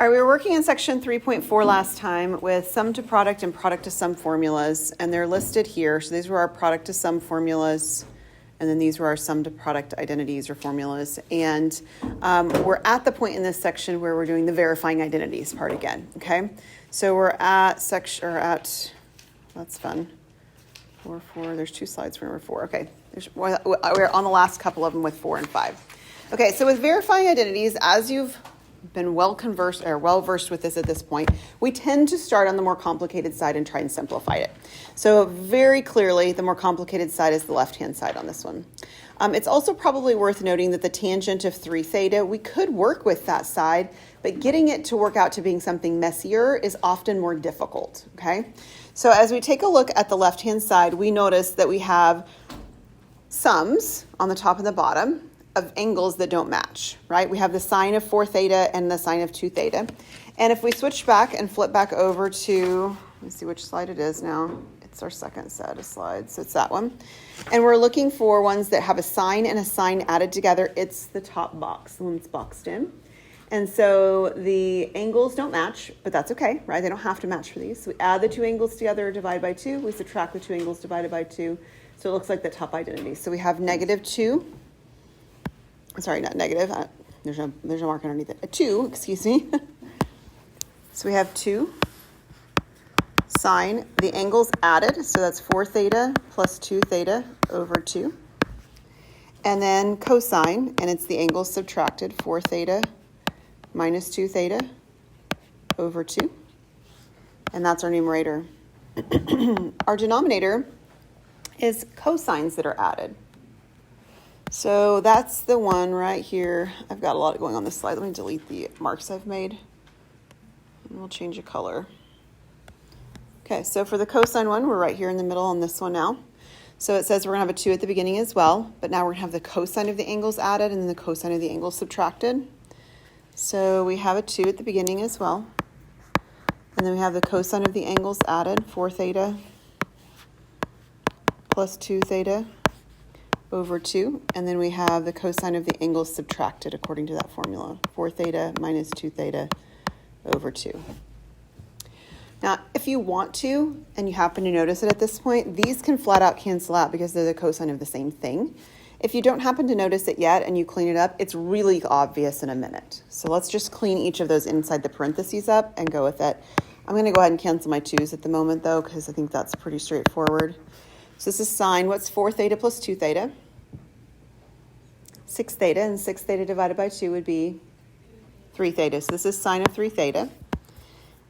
All right, we were working in section 3.4 last time with sum to product and product to sum formulas, and they're listed here. So these were our product to sum formulas, and then these were our sum to product identities or formulas. And we're at the point in this section where we're doing the verifying identities part again, okay? So we're at that's fun. 4, there's 2 slides for number 4. Okay, we're on the last couple of them with 4 and 5. Okay, so with verifying identities, as you've been well versed with this at this point, we tend to start on the more complicated side and try and simplify it. So very clearly, the more complicated side is the left-hand side on this one. It's also probably worth noting that the tangent of 3 theta, we could work with that side, but getting it to work out to being something messier is often more difficult, okay? So as we take a look at the left-hand side, we notice that we have sums on the top and the bottom of angles that don't match, right? We have the sine of 4 theta and the sine of 2 theta. And if we switch back and flip back over to, let me see which slide it is now. It's our second set of slides, so it's that one. And we're looking for ones that have a sine and a sine added together. It's the top box, the one that's boxed in. And so the angles don't match, but that's okay, right? They don't have to match for these. So we add the 2 angles together, divide by 2. We subtract the 2 angles divided by 2. So it looks like the top identity. So we have negative 2. Sorry, not negative. There's no mark underneath it. A 2, excuse me. So we have 2 sine, the angles added, so that's 4 theta plus 2 theta over 2. And then cosine, and it's the angles subtracted, 4 theta minus 2 theta over 2. And that's our numerator. Our denominator is cosines that are added. So that's the one right here. I've got a lot going on this slide. Let me delete the marks I've made. And we'll change the color. Okay, so for the cosine one, we're right here in the middle on this one now. So it says we're going to have a 2 at the beginning as well, but now we're going to have the cosine of the angles added and then the cosine of the angles subtracted. So we have a 2 at the beginning as well. And then we have the cosine of the angles added, 4 theta plus 2 theta over 2, and then we have the cosine of the angles subtracted according to that formula, 4 theta minus 2 theta over 2. Now, if you want to, and you happen to notice it at this point, these can flat out cancel out because they're the cosine of the same thing. If you don't happen to notice it yet and you clean it up, it's really obvious in a minute. So let's just clean each of those inside the parentheses up and go with it. I'm going to go ahead and cancel my 2's at the moment, though, because I think that's pretty straightforward. So this is sine. What's 4 theta plus 2 theta? 6 theta, and 6 theta divided by 2 would be 3 theta. So this is sine of 3 theta.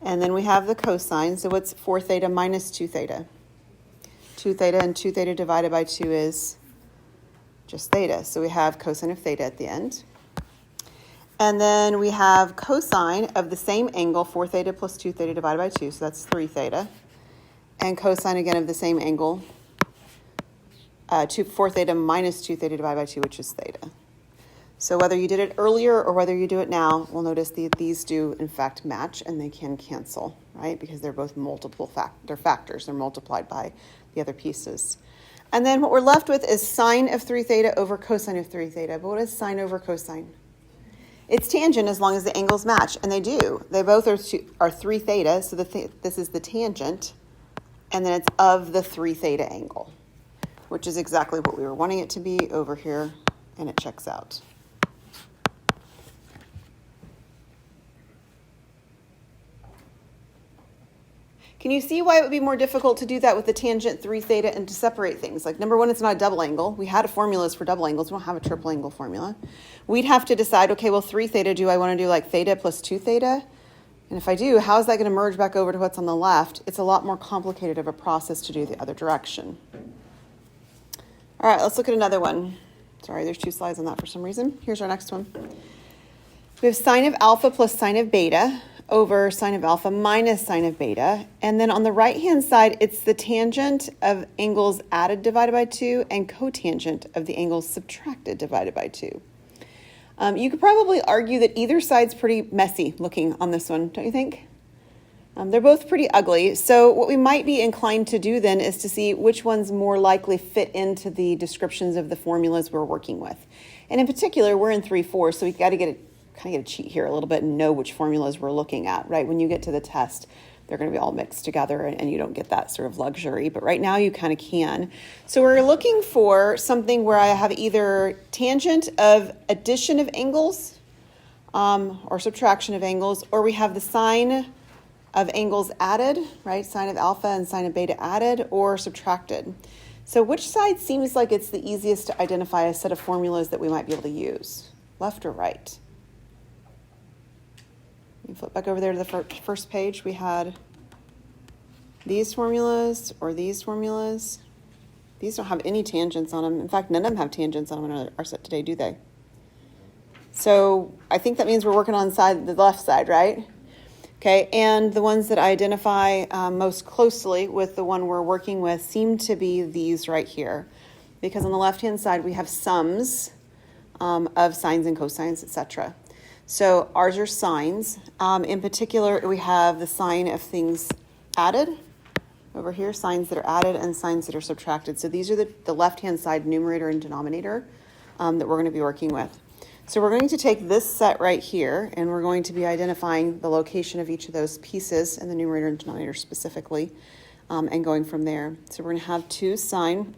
And then we have the cosine. So what's 4 theta minus 2 theta? 2 theta, and 2 theta divided by 2 is just theta. So we have cosine of theta at the end. And then we have cosine of the same angle, 4 theta plus 2 theta divided by 2. So that's 3 theta. And cosine again of the same angle, 4 theta minus 2 theta divided by 2, which is theta. So whether you did it earlier or whether you do it now, we'll notice that these do, in fact, match, and they can cancel, right? Because they're both they're factors. They're multiplied by the other pieces. And then what we're left with is sine of 3 theta over cosine of 3 theta. But what is sine over cosine? It's tangent as long as the angles match, and they do. They both are 3 theta, so this is the tangent, and then it's of the 3 theta angle, which is exactly what we were wanting it to be over here, and it checks out. Can you see why it would be more difficult to do that with the tangent 3 theta and to separate things? Like, number one, it's not a double angle. We had formulas for double angles. We don't have a triple angle formula. We'd have to decide, okay, well, 3 theta, do I want to do like theta plus 2 theta? And if I do, how is that going to merge back over to what's on the left? It's a lot more complicated of a process to do the other direction. All right, let's look at another one. Sorry, there's 2 slides on that for some reason. Here's our next one. We have sine of alpha plus sine of beta over sine of alpha minus sine of beta. And then on the right-hand side, it's the tangent of angles added divided by 2 and cotangent of the angles subtracted divided by 2. You could probably argue that either side's pretty messy looking on this one, don't you think? They're both pretty ugly. So what we might be inclined to do then is to see which ones more likely fit into the descriptions of the formulas we're working with. And in particular, we're in 3-4, so we've got to get it kind of get to cheat here a little bit and know which formulas we're looking at, right? When you get to the test, they're going to be all mixed together and you don't get that sort of luxury. But right now you kind of can. So we're looking for something where I have either tangent of addition of angles or subtraction of angles, or we have the sine of angles added, right? Sine of alpha and sine of beta added or subtracted. So which side seems like it's the easiest to identify a set of formulas that we might be able to use? Left or right? You flip back over there to the first page. We had these formulas or these formulas. These don't have any tangents on them. In fact, none of them have tangents on them in our set today, do they? So I think that means we're working on the left side, right? Okay, and the ones that I identify most closely with the one we're working with seem to be these right here. Because on the left-hand side, we have sums of sines and cosines, etc. So ours are sines. In particular, we have the sign of things added over here, signs that are added and signs that are subtracted. So these are the left-hand side numerator and denominator that we're going to be working with. So we're going to take this set right here, and we're going to be identifying the location of each of those pieces in the numerator and denominator specifically, and going from there. So we're going to have 2 sine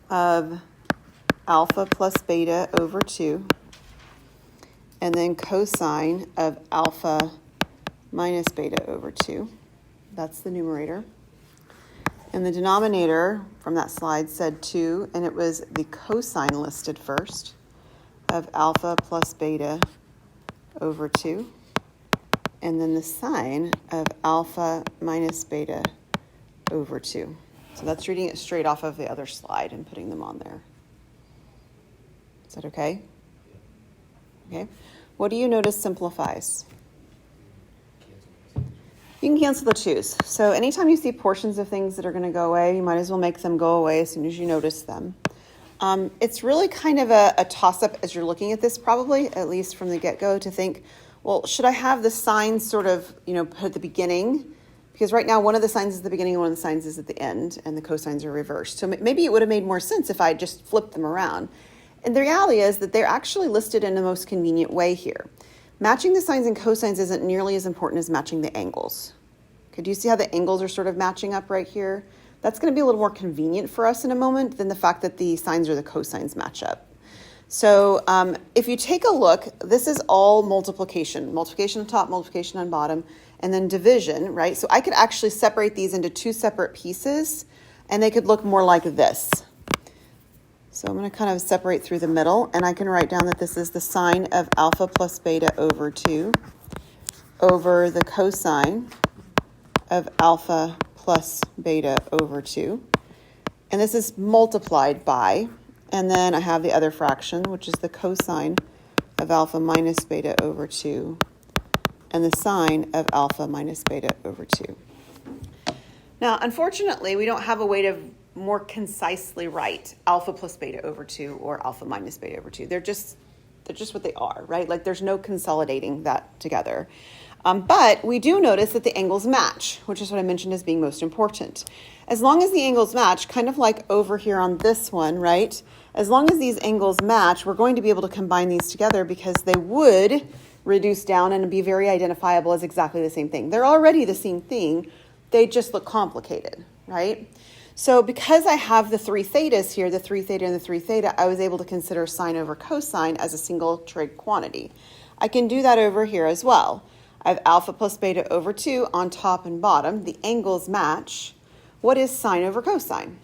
of alpha plus beta over 2, and then cosine of alpha minus beta over 2. That's the numerator. And the denominator from that slide said 2, and it was the cosine listed first of alpha plus beta over 2, and then the sine of alpha minus beta over 2. So that's reading it straight off of the other slide and putting them on there. Is that okay? Okay. What do you notice simplifies? You can cancel the 2's. So anytime you see portions of things that are going to go away, you might as well make them go away as soon as you notice them. It's really kind of a toss-up as you're looking at this, probably, at least from the get-go, to think, well, should I have the signs sort of, put at the beginning? Because right now, one of the signs is at the beginning and one of the signs is at the end, and the cosines are reversed. So maybe it would have made more sense if I just flipped them around. And the reality is that they're actually listed in the most convenient way here. Matching the sines and cosines isn't nearly as important as matching the angles. Okay, do you see how the angles are sort of matching up right here? That's going to be a little more convenient for us in a moment than the fact that the sines or the cosines match up. So if you take a look, this is all multiplication. Multiplication on top, multiplication on bottom, and then division, right? So I could actually separate these into 2 separate pieces, and they could look more like this. So I'm going to kind of separate through the middle, and I can write down that this is the sine of alpha plus beta over 2 over the cosine of alpha plus beta over 2. And this is multiplied by, and then I have the other fraction, which is the cosine of alpha minus beta over 2, and the sine of alpha minus beta over 2. Now, unfortunately, we don't have a way to more concisely write alpha plus beta over 2 or alpha minus beta over 2. They're just what they are, right? Like there's no consolidating that together. But we do notice that the angles match, which is what I mentioned as being most important. As long as the angles match, kind of like over here on this one, right? As long as these angles match, we're going to be able to combine these together because they would reduce down and be very identifiable as exactly the same thing. They're already the same thing. They just look complicated, right? So because I have the 3 thetas here, the 3 theta and the 3 theta, I was able to consider sine over cosine as a single trig quantity. I can do that over here as well. I have alpha plus beta over 2 on top and bottom. The angles match. What is sine over cosine?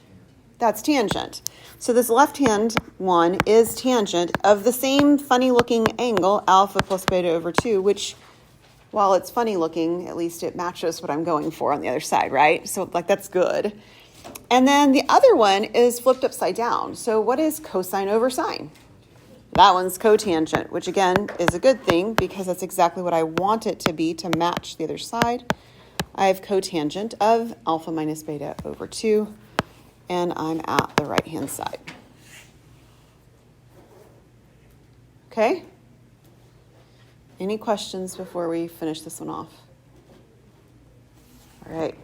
That's tangent. So this left-hand one is tangent of the same funny-looking angle, alpha plus beta over 2, which, while it's funny-looking, at least it matches what I'm going for on the other side, right? So, that's good. And then the other one is flipped upside down. So what is cosine over sine? That one's cotangent, which again is a good thing because that's exactly what I want it to be to match the other side. I have cotangent of alpha minus beta over 2, and I'm at the right-hand side. Okay? Any questions before we finish this one off? All right.